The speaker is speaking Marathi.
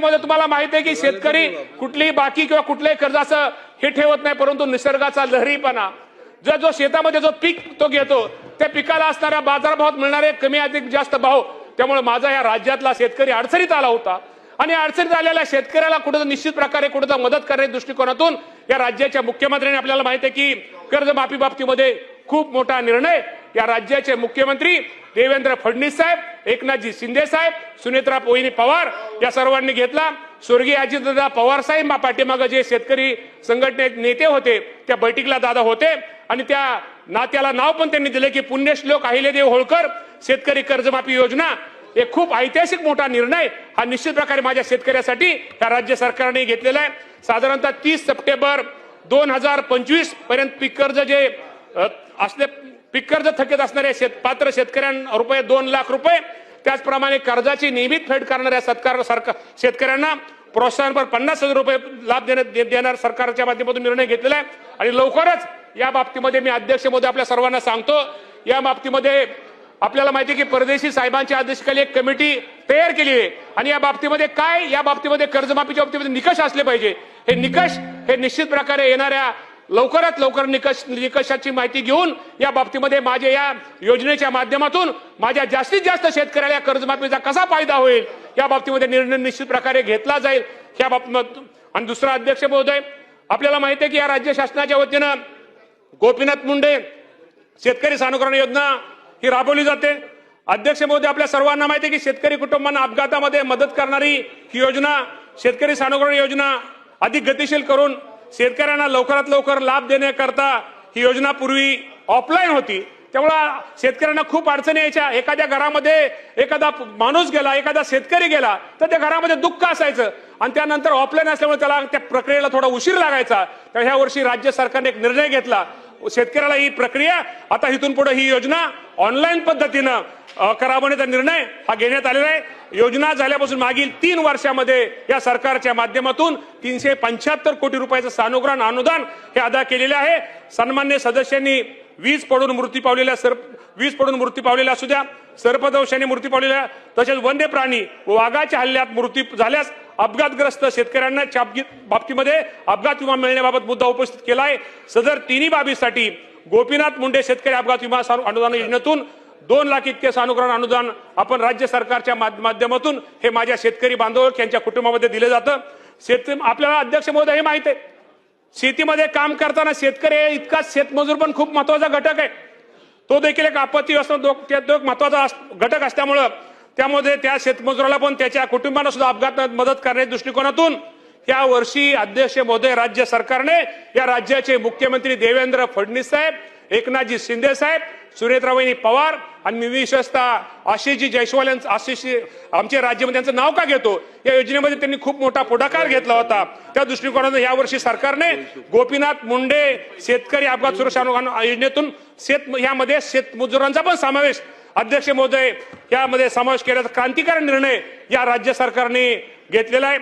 राज्यामध्ये तुम्हाला माहिती आहे की शेतकरी कुठलीही बाकी किंवा कुठल्याही कर्जाचं हे ठेवत नाही, परंतु निसर्गाचा लहरीपणा जो शेतामध्ये जो पीक तो घेतो त्या पिकाला असणाऱ्या बाजारभावात मिळणारे कमी अधिक जास्त भाव, त्यामुळे माझा या राज्यातला शेतकरी अडचणीत आला होता आणि अडचणीत आलेल्या शेतकऱ्याला कुठं निश्चित प्रकारे कुठं मदत करण्याच्या दृष्टिकोनातून या राज्याच्या मुख्यमंत्र्यांनी आपल्याला माहिती आहे की कर्जमाफी बाबतीमध्ये खूप मोठा निर्णय या राज्याचे मुख्यमंत्री देवेंद्र फडणवीस साहेब, एकनाथजी शिंदे साहेब, सुनेत्रा वहिनी पवार या सर्वांनी घेतला। स्वर्गीय अजितदादा पवार साहेब पाठीमागे जे शेतकरी संघटनेचे नेते होते त्या बैठकीला दादा होते आणि त्या नात्याला नाव पण त्यांनी दिले की पुण्यश्लोक अहिल्यादेवी होळकर शेतकरी कर्जमाफी योजना। एक खूप ऐतिहासिक मोठा निर्णय हा निश्चित प्रकारे माझ्या शेतकऱ्यासाठी या राज्य सरकारने घेतलेला आहे। साधारणतः 30 सप्टेंबर 2025 पर्यंत पीक कर्ज जे असले पीक कर्ज थकीत असणारे पात्र शेतकऱ्यांना रुपये 2 लाख रुपये, त्याचप्रमाणे कर्जाची नियमित फेड करणाऱ्या शेतकऱ्यांना प्रोत्साहनपर 50,000 रुपये लाभ देणार सरकारच्या माध्यमातून निर्णय घेतलेला आहे। आणि लवकरच या बाबतीमध्ये मी अध्यक्ष महोदय आपल्या सर्वांना सांगतो, या बाबतीमध्ये आपल्याला माहिती आहे की परदेशी साहेबांच्या अध्यक्षतेखाली एक कमिटी तयार केली आहे आणि या बाबतीमध्ये कर्जमाफीच्या बाबतीमध्ये निकष असले पाहिजे। हे निकष हे निश्चित प्रकारे येणाऱ्या लवकरात लवकर निकषाची माहिती घेऊन या बाबतीमध्ये माझ्या या योजनेच्या माध्यमातून माझ्या जास्तीत जास्त शेतकऱ्याला कर्जमाफीचा कसा फायदा होईल या बाबतीमध्ये निर्णय निश्चित प्रकारे घेतला जाईल या बाबतीत। आणि दुसरा अध्यक्ष महोदय आपल्याला माहिती आहे की या राज्य शासनाच्या वतीनं गोपीनाथ मुंडे शेतकरी सानुग्रहण योजना ही राबवली जाते। अध्यक्ष महोदय आपल्या सर्वांना माहिती आहे की शेतकरी कुटुंबांना अपघातामध्ये मदत करणारी ही योजना शेतकरी सानुग्रहण योजना अधिक गतिशील करून शेतकऱ्यांना लवकरात लवकर लाभ देण्याकरता ही योजना पूर्वी ऑफलाईन होती, त्यामुळे शेतकऱ्यांना खूप अडचणी यायच्या। एखाद्या घरामध्ये एखादा माणूस गेला, एखादा शेतकरी गेला तर त्या घरामध्ये दुःख असायचं आणि त्यानंतर ऑफलाईन असल्यामुळे त्याला त्या प्रक्रियेला थोडा उशीर लागायचा। तर ह्या वर्षी राज्य सरकारने एक निर्णय घेतला, शेतकऱ्याला ही प्रक्रिया आता इथून पुढे ही योजना ऑनलाईन पद्धतीनं करावण्याचा निर्णय हा घेण्यात आलेला आहे। योजना झाल्यापासून मागील 3 वर्षामध्ये या सरकारच्या माध्यमातून 375 कोटी रुपयाचं सानुग्रहण अनुदान हे अदा केलेले आहे। सन्मान्य सदस्यांनी वीज पडून मृत्यू पावलेल्या असू द्या, सर्पदंशाने मृत्यू पावलेल्या, तसेच वन्य प्राणी व वाघाच्या हल्ल्यात मृत्यू झाल्यास अपघातग्रस्त शेतकऱ्यांना बाबतीमध्ये अपघात विमा मिळण्याबाबत मुद्दा उपस्थित केला आहे। सदर तिन्ही बाबीसाठी गोपीनाथ मुंडे शेतकरी अपघात विमा अनुदान योजनेतून 2 लाख इतके सानुग्रहण अनुदान आपण राज्य सरकारच्या माध्यमातून हे माझ्या शेतकरी बांधव यांच्या कुटुंबामध्ये दिले जातं। आपल्याला अध्यक्ष महोदय हे माहिती आहे, शेतीमध्ये काम करताना शेतकरी इतकाच शेतमजूर पण खूप महत्वाचा घटक आहे, तो देखील एक आपत्ती महत्वाचा घटक असल्यामुळं त्यामध्ये त्या शेतमजुराला पण त्याच्या कुटुंबाला सुद्धा अपघातात मदत करण्याच्या दृष्टिकोनातून या वर्षी अध्यक्ष महोदय राज्य सरकारने या राज्याचे मुख्यमंत्री देवेंद्र फडणवीस साहेब, एकनाथजी शिंदे साहेब, सुनेत्रा वहिनी पवार आणि मी विशेषतः आशिषजी जयस्वाल आमचे राज्यमंत्री यांचं नाव का घेतो, या योजनेमध्ये त्यांनी खूप मोठा पुढाकार घेतला होता। त्या दृष्टिकोनातून यावर्षी सरकारने गोपीनाथ मुंडे शेतकरी अपघात सुरक्षा योजनेतून यामध्ये शेतमजुरांचा पण समावेश अध्यक्ष महोदय यामध्ये समावेश केल्याचा क्रांतिकारी निर्णय या राज्य सरकारने घेतलेला आहे।